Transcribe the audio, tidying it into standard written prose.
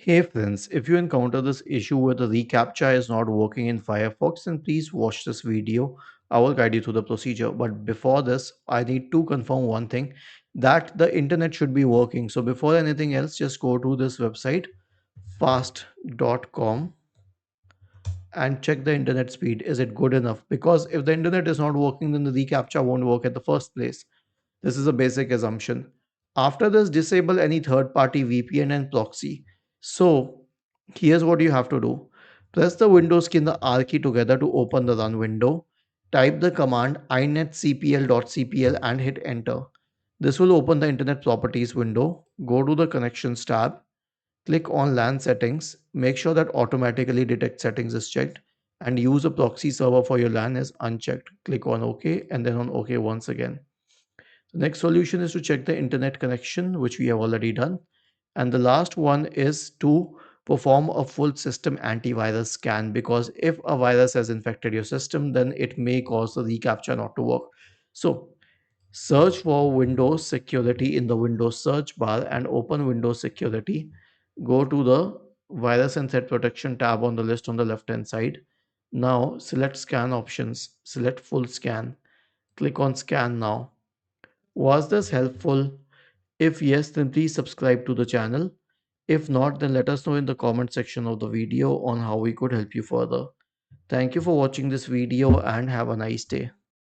Hey friends, if you encounter this issue where the reCAPTCHA is not working in Firefox, then please watch this video. I will guide you through the procedure. But before this, I need to confirm one thing that the internet should be working. So before anything else, just go to this website fast.com and check the internet speed. Is it good enough? Because if the internet is not working, then the reCAPTCHA won't work at the first place. This is a basic assumption. After this, disable any third party VPN and proxy. So, here's what you have to do. Press the Windows key and the R key together to open the run window. Type the command inetcpl.cpl and hit enter. This will open the Internet Properties window. Go to the Connections tab. Click on LAN settings. Make sure that automatically detect settings is checked and use a proxy server for your LAN is unchecked. Click on OK and then on OK once again. The next solution is to check the internet connection, which we have already done. And the last one is to perform a full system antivirus scan, because if a virus has infected your system, then it may cause the reCAPTCHA not to work. So search for Windows Security in the Windows search bar and open Windows Security. Go to the Virus and Threat Protection tab on the list on the left hand side. Now select Scan options, select Full Scan, click on Scan Now. Was this helpful? If yes, then please subscribe to the channel. If not, then let us know in the comment section of the video on how we could help you further. Thank you for watching this video and have a nice day.